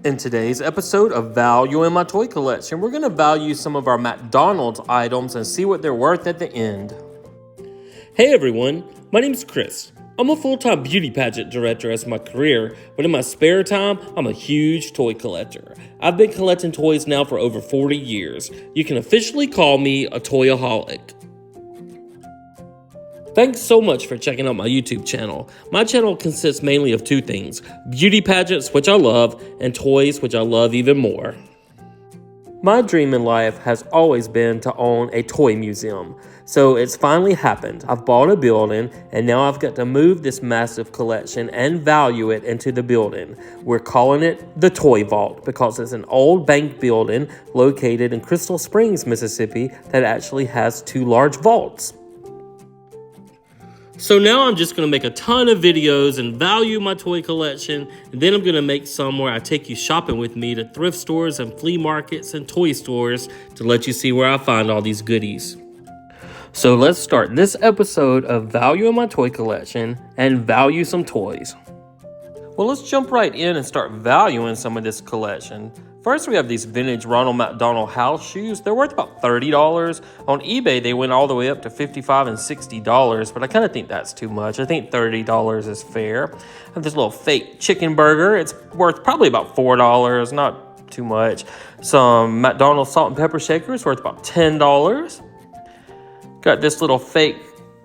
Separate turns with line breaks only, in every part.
In today's episode of Value in My Toy Collection, we're going to value some of our McDonald's items and see what they're worth at the end. Hey everyone, my name's Chris. I'm a full-time beauty pageant director as my career, but in my spare time, I'm a huge toy collector. I've been collecting toys now for over 40 years. You can officially call me a toyaholic. Thanks so much for checking out my YouTube channel. My channel consists mainly of two things: beauty pageants, which I love, and toys, which I love even more. My dream in life has always been to own a toy museum. So it's finally happened. I've bought a building, and now I've got to move this massive collection and value it into the building. We're calling it the Toy Vault because it's an old bank building located in Crystal Springs, Mississippi that actually has two large vaults. So now I'm just going to make a ton of videos and value my toy collection, and then I'm going to make some where I take you shopping with me to thrift stores and flea markets and toy stores to let you see where I find all these goodies. So let's start this episode of Value in My Toy Collection and value some toys. Well, let's jump right in and start valuing some of this collection. First, we have these vintage Ronald McDonald house shoes. They're worth about $30. On eBay, they went all the way up to $55 and $60, but I kind of think that's too much. I think $30 is fair. I have this little fake chicken burger. It's worth probably about $4, not too much. Some McDonald's salt and pepper shakers worth about $10. Got this little fake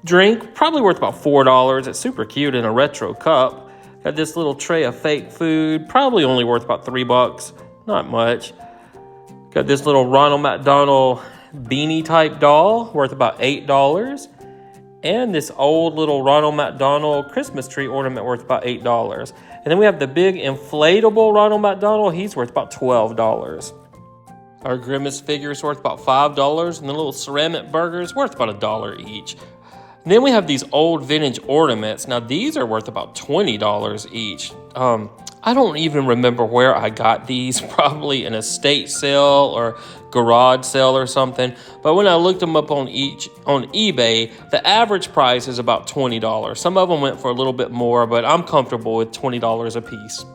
drink, probably worth about $4. It's super cute in a retro cup. Got this little tray of fake food, probably only worth about $3. Not much. Got this little Ronald McDonald beanie type doll worth about $8. And this old little Ronald McDonald Christmas tree ornament worth about $8. And then we have the big inflatable Ronald McDonald. He's worth about $12. Our Grimace figure is worth about $5. And the little ceramic burger is worth about $1 each. And then we have these old vintage ornaments. Now these are worth about $20 each. I don't even remember where I got these, probably an estate sale or garage sale or something. But when I looked them up on eBay, the average price is about $20. Some of them went for a little bit more, but I'm comfortable with $20 a piece.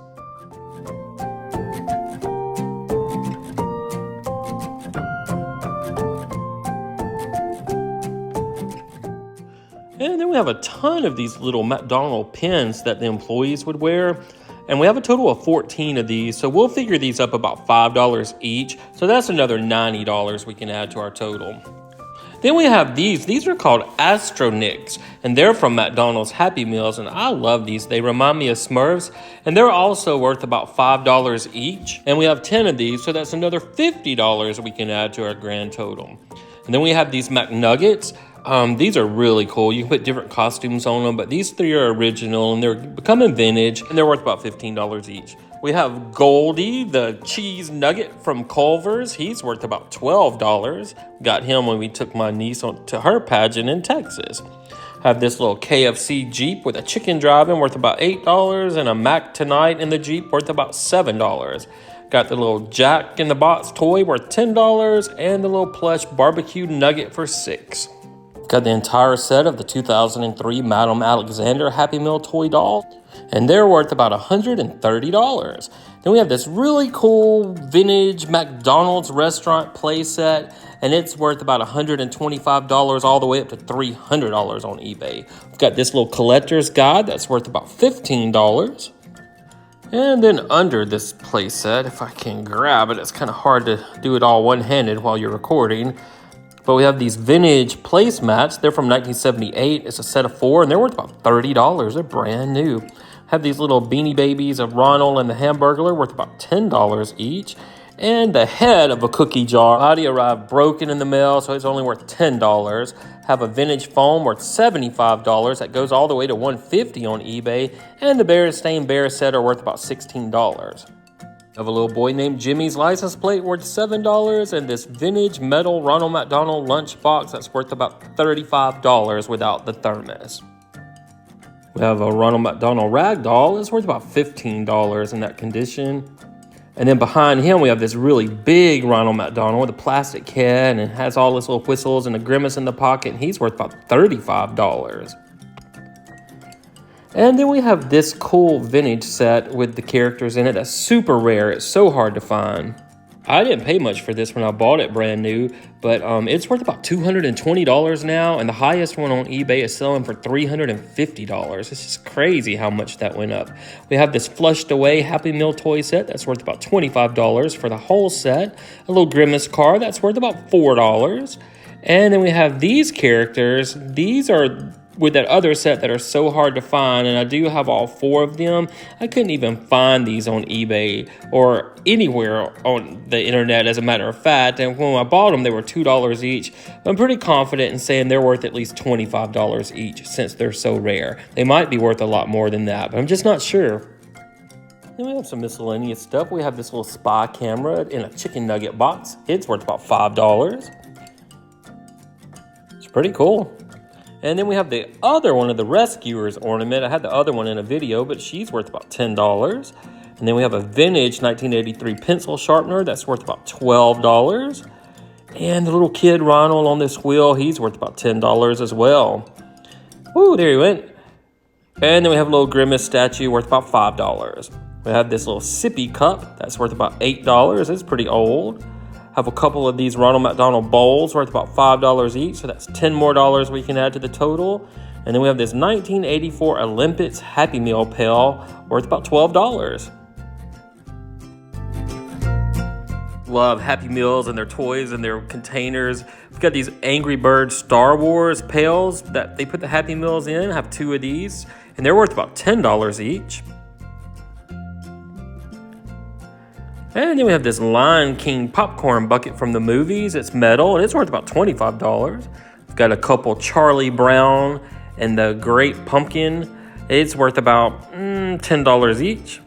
And then we have a ton of these little McDonald pins that the employees would wear. And we have a total of 14 of these, so we'll figure these up about $5 each. So that's another $90 we can add to our total. Then we have these. These are called Astronix, and they're from McDonald's Happy Meals, and I love these. They remind me of Smurfs, and they're also worth about $5 each. And we have 10 of these, so that's another $50 we can add to our grand total. And then we have these McNuggets. These are really cool. You can put different costumes on them, but these three are original and they're becoming vintage and they're worth about $15 each. We have Goldie, the cheese nugget from Culver's. He's worth about $12. Got him when we took my niece to her pageant in Texas. Have this little KFC Jeep with a chicken driving worth about $8 and a Mac Tonight in the Jeep worth about $7. Got the little Jack in the Box toy worth $10 and the little plush barbecue nugget for $6. Got the entire set of the 2003 Madame Alexander Happy Meal toy doll, and they're worth about $130. Then we have this really cool vintage McDonald's restaurant playset, and it's worth about $125 all the way up to $300 on eBay. We've got this little collector's guide that's worth about $15. And then under this playset, if I can grab it, it's kind of hard to do it all one-handed while you're recording. But we have these vintage placemats. They're from 1978. It's a set of 4, and they're worth about $30. They're brand new. Have these little beanie babies of Ronald and the Hamburglar worth about $10 each. And the head of a cookie jar. Body arrived broken in the mail, so it's only worth $10. Have a vintage foam worth $75. That goes all the way to $150 on eBay. And the Berenstain Bear set are worth about $16. Of a little boy named Jimmy's license plate worth $7, and this vintage metal Ronald McDonald lunchbox that's worth about $35 without the thermos. We have a Ronald McDonald rag doll. It's worth about $15 in that condition. And then behind him, we have this really big Ronald McDonald with a plastic head, and it has all his little whistles and a grimace in the pocket, and he's worth about $35. And then we have this cool vintage set with the characters in it that's super rare. It's so hard to find. I didn't pay much for this when I bought it brand new, but it's worth about $220 now, and the highest one on eBay is selling for $350. It's just crazy how much that went up. We have this flushed away Happy Meal toy set that's worth about $25 for the whole set. A little Grimace car that's worth about $4. And then we have these characters. These are with that other set that are so hard to find, and I do have all 4 of them. I couldn't even find these on eBay or anywhere on the internet, as a matter of fact, and when I bought them they were $2 each. I'm pretty confident in saying they're worth at least $25 each since they're so rare. They might be worth a lot more than that, but I'm just not sure. Then we have some miscellaneous stuff. We have this little spy camera in a chicken nugget box. It's worth about $5. It's pretty cool. And then we have the other one of the Rescuers ornament. I had the other one in a video, but she's worth about $10. And then we have a vintage 1983 pencil sharpener that's worth about $12. And the little kid Ronald on this wheel, he's worth about $10 as well. Woo, there he went. And then we have a little Grimace statue worth about $5. We have this little sippy cup that's worth about $8. It's pretty old. Have a couple of these Ronald McDonald bowls worth about $5 each, so that's $10 more we can add to the total. And then we have this 1984 Olympics Happy Meal pail worth about $12. Love Happy Meals and their toys and their containers. We've got these Angry Birds Star Wars pails that they put the Happy Meals in. I have 2 of these, and they're worth about $10 each. And then we have this Lion King popcorn bucket from the movies. It's metal, and it's worth about $25. We've got a couple Charlie Brown and the Great Pumpkin. It's worth about $10 each.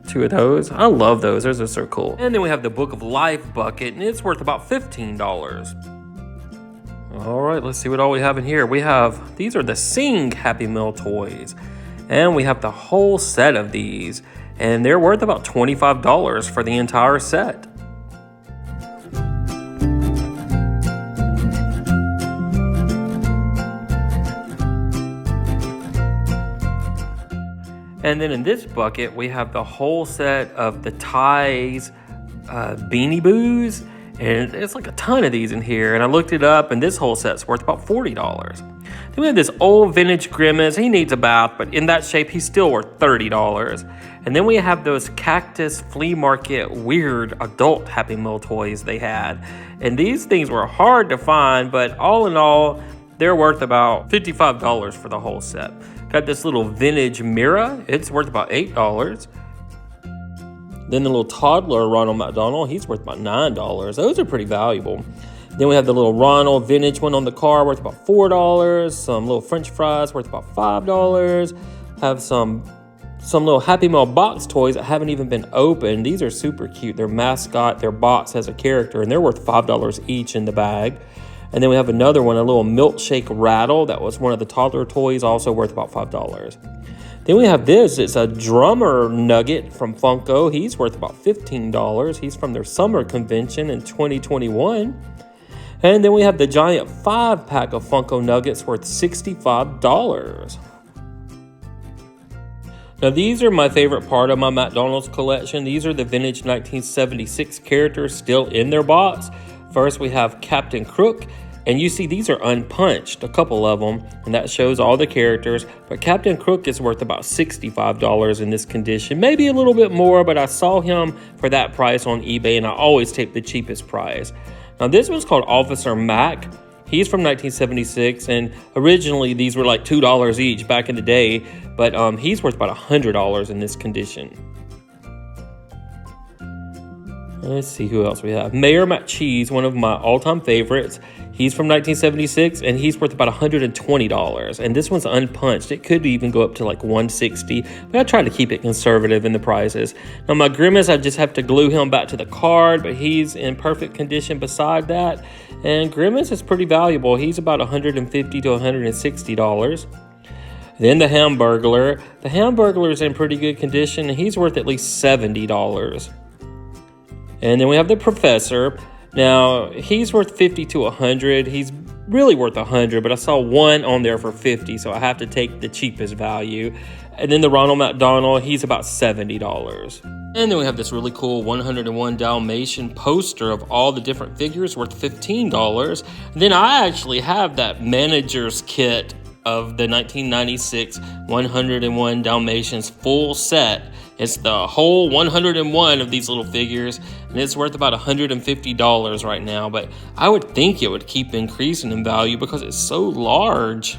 2 of those. I love those. Those are so cool. And then we have the Book of Life bucket, and it's worth about $15. All right, let's see what all we have in here. These are the Sing Happy Meal toys, and we have the whole set of these. And they're worth about $25 for the entire set. And then in this bucket, we have the whole set of the Ty's Beanie Boos. And it's like a ton of these in here. And I looked it up, and this whole set's worth about $40. Then we have this old vintage Grimace. He needs a bath, but in that shape, he's still worth $30. And then we have those Cactus Flea Market weird adult Happy Meal toys they had. And these things were hard to find, but all in all, they're worth about $55 for the whole set. Got this little vintage mirror. It's worth about $8. Then the little toddler Ronald McDonald, he's worth about $9. Those are pretty valuable. Then we have the little Ronald vintage one on the car worth about $4. Some little French fries worth about $5. Have some little Happy Meal box toys that haven't even been opened. These are super cute. Their mascot, their box has a character, and they're worth $5 each in the bag. And then we have another one, a little milkshake rattle. That was one of the toddler toys, also worth about $5. Then we have this. It's a drummer nugget from Funko. He's worth about $15. He's from their summer convention in 2021. And then we have the giant 5-pack of Funko Nuggets worth $65. Now these are my favorite part of my McDonald's collection. These are the vintage 1976 characters still in their box. First we have Captain Crook, and you see these are unpunched, a couple of them, and that shows all the characters. But Captain Crook is worth about $65 in this condition, maybe a little bit more, but I saw him for that price on eBay, and I always take the cheapest price. Now this one's called Officer Mac. He's from 1976, and originally these were like $2 each back in the day, but he's worth about $100 in this condition. Let's see who else we have. Mayor McCheese, one of my all-time favorites. He's from 1976, and he's worth about $120. And this one's unpunched. It could even go up to like $160, but I try to keep it conservative in the prices. Now my Grimace, I just have to glue him back to the card, but he's in perfect condition beside that. And Grimace is pretty valuable. He's about $150 to $160. Then the Hamburglar. The Hamburglar is in pretty good condition, and he's worth at least $70. And then we have the Professor. Now, he's worth $50 to $100. He's really worth 100, but I saw one on there for 50, so I have to take the cheapest value. And then the Ronald McDonald, he's about $70. And then we have this really cool 101 Dalmatian poster of all the different figures worth $15. And then I actually have that manager's kit of the 1996 101 Dalmatians full set. It's the whole 101 of these little figures, and it's worth about $150 right now, but I would think it would keep increasing in value because it's so large.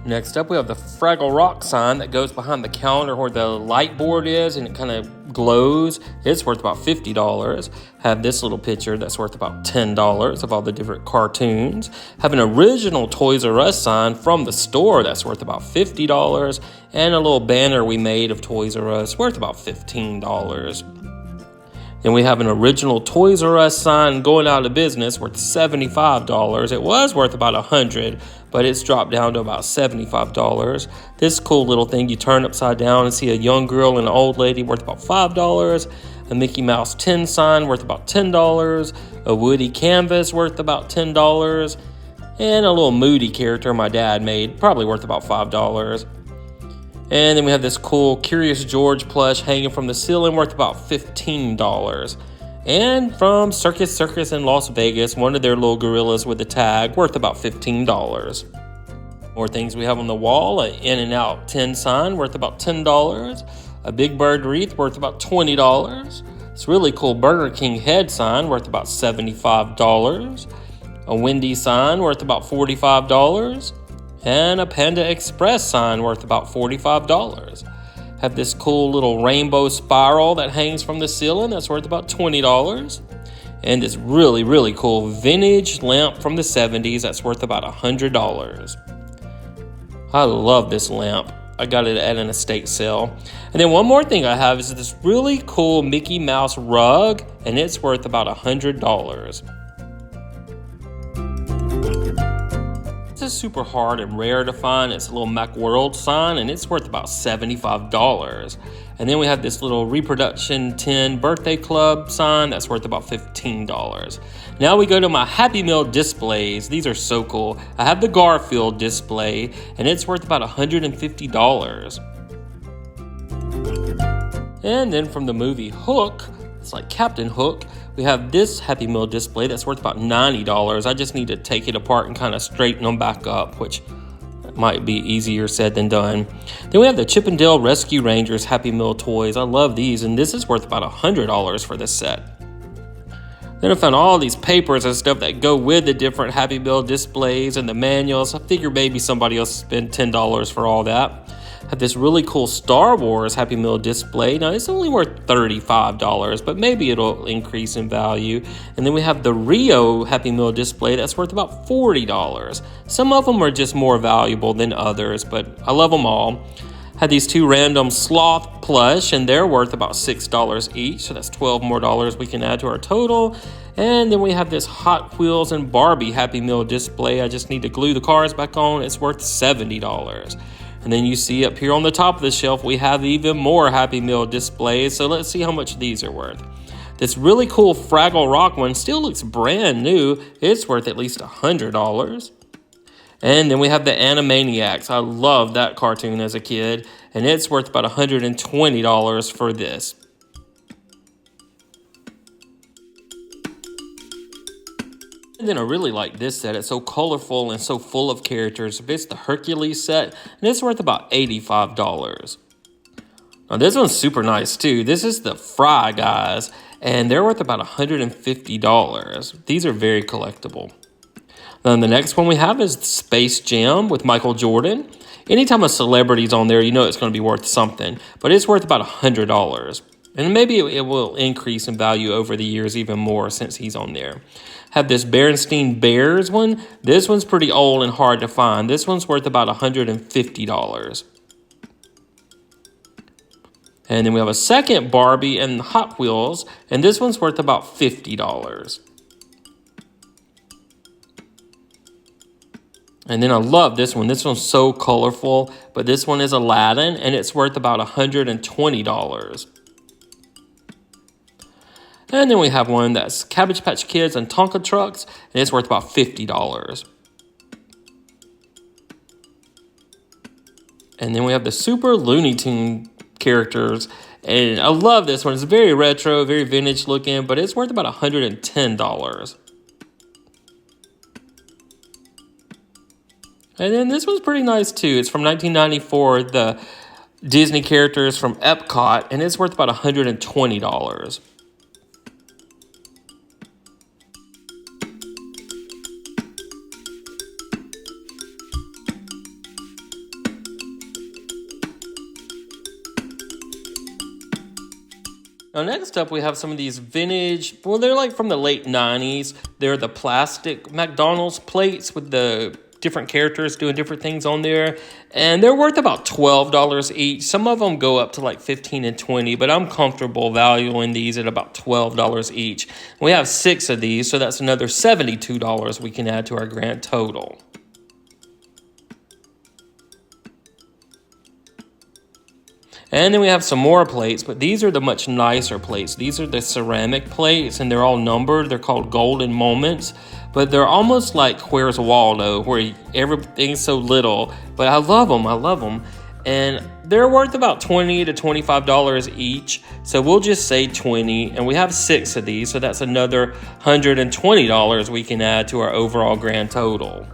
Next up, we have the Fraggle Rock sign that goes behind the counter where the light board is, and it kind of glows. It's worth about $50. Have this little picture that's worth about $10 of all the different cartoons. Have an original Toys R Us sign from the store that's worth about $50. And a little banner we made of Toys R Us worth about $15. Then we have an original Toys R Us sign going out of business worth $75. It was worth about $100, but it's dropped down to about $75. This cool little thing you turn upside down and see a young girl and an old lady worth about $5. A Mickey Mouse tin sign worth about $10. A Woody canvas worth about $10. And a little Moody character my dad made, probably worth about $5. And then we have this cool Curious George plush hanging from the ceiling worth about $15. And from Circus Circus in Las Vegas, one of their little gorillas with a tag worth about $15. More things we have on the wall, an In-N-Out tin sign worth about $10. A Big Bird wreath worth about $20. This really cool Burger King head sign worth about $75. A Wendy's sign worth about $45. And a Panda Express sign worth about $45. Have this cool little rainbow spiral that hangs from the ceiling that's worth about $20. And this really, really cool vintage lamp from the 70s that's worth about $100. I love this lamp. I got it at an estate sale. And then one more thing I have is this really cool Mickey Mouse rug, and it's worth about $100. This is super hard and rare to find. It's a little Macworld sign, and it's worth about $75. And then we have this little reproduction 10 birthday club sign that's worth about $15. Now we go to my Happy Meal displays. These are so cool. I have the Garfield display, and it's worth about $150. And then from the movie Hook, it's like Captain Hook, we have this Happy Meal display that's worth about $90. I just need to take it apart and kind of straighten them back up, which might be easier said than done. Then we have the Chip and Dale Rescue Rangers Happy Meal toys. I love these, and this is worth about $100 for this set. Then I found all these papers and stuff that go with the different Happy Meal displays and the manuals. I figure maybe somebody else spend $10 for all that. Have this really cool Star Wars Happy Meal display. Now, it's only worth $35, but maybe it'll increase in value. And then we have the Rio Happy Meal display that's worth about $40. Some of them are just more valuable than others, but I love them all. Had these two random sloth plush, and they're worth about $6 each, so that's $12 more we can add to our total. And then we have this Hot Wheels and Barbie Happy Meal display. I just need to glue the cars back on. It's worth $70. And then you see up here on the top of the shelf, we have even more Happy Meal displays. So let's see how much these are worth. This really cool Fraggle Rock one still looks brand new. It's worth at least $100. And then we have the Animaniacs. I loved that cartoon as a kid, and it's worth about $120 for this. And then I really like this set. It's so colorful and so full of characters. It's the Hercules set, and it's worth about $85. Now this one's super nice too. This is the Fry Guys, and they're worth about $150. These are very collectible. Then the next one we have is Space Jam with Michael Jordan. Anytime a celebrity's on there, you know it's going to be worth something, but it's worth about $100. And maybe it will increase in value over the years even more since he's on there. Have this Berenstain Bears one. This one's pretty old and hard to find. This one's worth about $150. And then we have a second Barbie and Hot Wheels, and this one's worth about $50. And then I love this one. This one's so colorful, but this one is Aladdin, and it's worth about $120. And then we have one that's Cabbage Patch Kids and Tonka Trucks, and it's worth about $50. And then we have the Super Looney Tune characters, and I love this one. It's very retro, very vintage looking, but it's worth about $110. And then this one's pretty nice too. It's from 1994, the Disney characters from Epcot, and it's worth about $120. Now next up we have some of these vintage, well they're like from the late 90s. They're the plastic McDonald's plates with the different characters doing different things on there. And they're worth about $12 each. Some of them go up to like $15 and $20, but I'm comfortable valuing these at about $12 each. We have 6 of these, so that's another $72 we can add to our grand total. And then we have some more plates, but these are the much nicer plates. These are the ceramic plates, and they're all numbered. They're called Golden Moments, but they're almost like Where's Waldo, where everything's so little. But I love them. I love them. And they're worth about $20 to $25 each. So we'll just say 20, and we have 6 of these. So that's another $120 we can add to our overall grand total.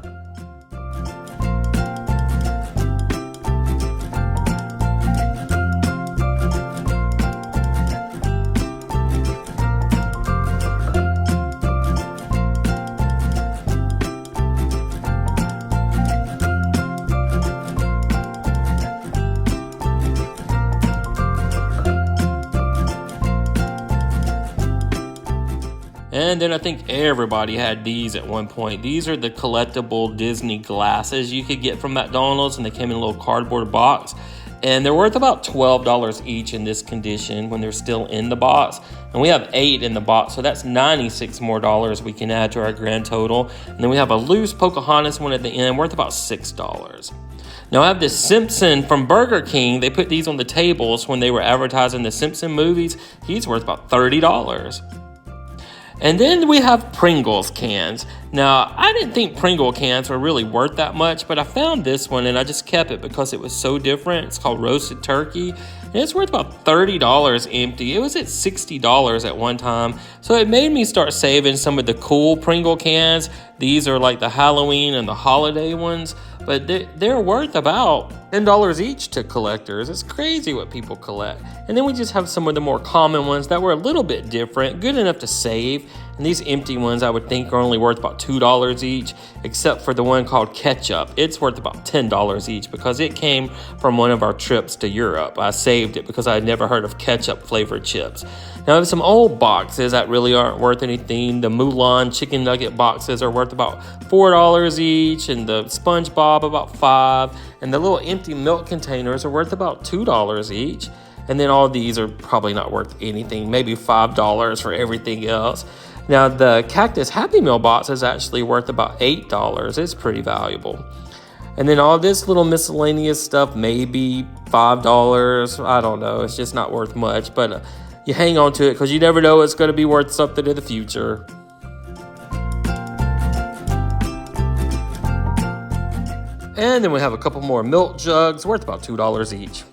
And then I think everybody had these at one point. These are the collectible Disney glasses you could get from McDonald's, and they came in a little cardboard box. And they're worth about $12 each in this condition when they're still in the box. And we have 8 in the box, so that's $96 more we can add to our grand total. And then we have a loose Pocahontas one at the end, worth about $6. Now I have this Simpson from Burger King. They put these on the tables when they were advertising the Simpson movies. He's worth about $30. And then we have Pringles cans. Now, I didn't think Pringle cans were really worth that much, but I found this one and I just kept it because it was so different. It's called Roasted Turkey, and it's worth about $30 empty. It was at $60 at one time, so it made me start saving some of the cool Pringle cans. These are like the Halloween and the holiday ones, but they're worth about $10 each to collectors. It's crazy what people collect. And then we just have some of the more common ones that were a little bit different, good enough to save. And these empty ones I would think are only worth about $2 each, except for the one called Ketchup. It's worth about $10 each because it came from one of our trips to Europe. I saved it because I had never heard of ketchup flavored chips. Now I have some old boxes that really aren't worth anything. The Mulan chicken nugget boxes are worth about $4 each, and the SpongeBob about $5, and the little empty milk containers are worth about $2 each. And then all these are probably not worth anything, maybe $5 for everything else. Now, the Cactus Happy Meal box is actually worth about $8. It's pretty valuable. And then all this little miscellaneous stuff, maybe $5. I don't know. It's just not worth much. But you hang on to it because you never know it's going to be worth something in the future. And then we have a couple more milk jugs worth about $2 each.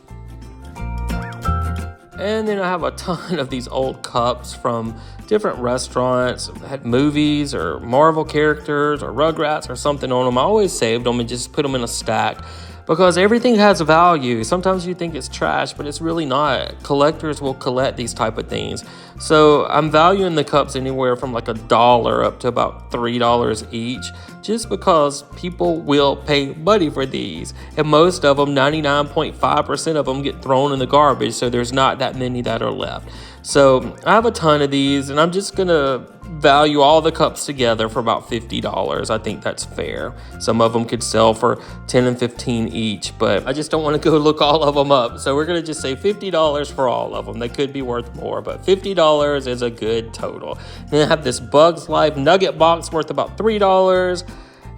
And then I have a ton of these old cups from different restaurants, had movies or Marvel characters or Rugrats or something on them. I always saved them and just put them in a stack because everything has value. Sometimes you think it's trash, but it's really not. Collectors will collect these type of things. So I'm valuing the cups anywhere from like $1 up to about $3 each, just because people will pay money for these. And most of them, 99.5% of them, get thrown in the garbage, so there's not that many that are left. So I have a ton of these, and I'm just gonna value all the cups together for about $50. I think that's fair. Some of them could sell for $10 and $15 each, but I just don't want to go look all of them up. So we're gonna just say $50 for all of them. They could be worth more, but $50 is a good total. Then I have this Bugs Life nugget box worth about $3,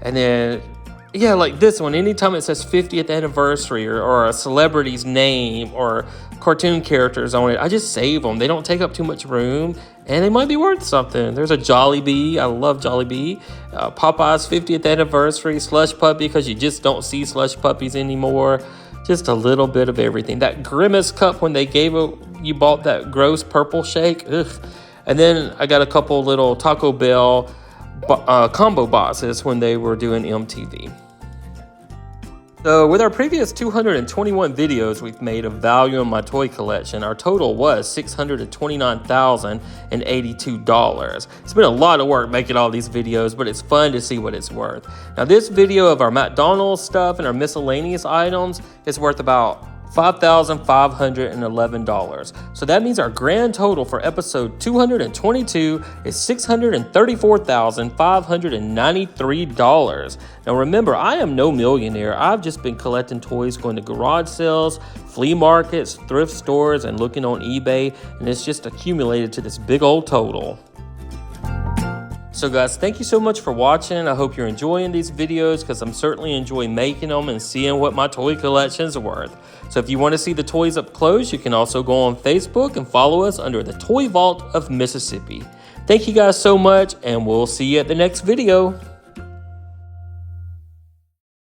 and then Yeah, like this one. Anytime it says 50th anniversary or a celebrity's name or cartoon characters on it, I just save them. They don't take up too much room, and they might be worth something. There's a Jollibee. I love Jollibee. Popeye's 50th anniversary, Slush Puppy, because you just don't see Slush Puppies anymore. Just a little bit of everything. That Grimace cup when they gave it, you bought that gross purple shake. Ugh. And then I got a couple little Taco Bell combo boxes when they were doing MTV. So with our previous 221 videos we've made of value in my toy collection, our total was $629,082. It's been a lot of work making all these videos, but it's fun to see what it's worth. Now this video of our McDonald's stuff and our miscellaneous items is worth about $5,511. So that means our grand total for episode 222 is $634,593. Now remember, I am no millionaire. I've just been collecting toys, going to garage sales, flea markets, thrift stores, and looking on eBay, and it's just accumulated to this big old total. So guys, thank you so much for watching. I hope you're enjoying these videos because I'm certainly enjoying making them and seeing what my toy collection's worth. So if you want to see the toys up close, you can also go on Facebook and follow us under the Toy Vault of Mississippi. Thank you guys so much, and we'll see you at the next video.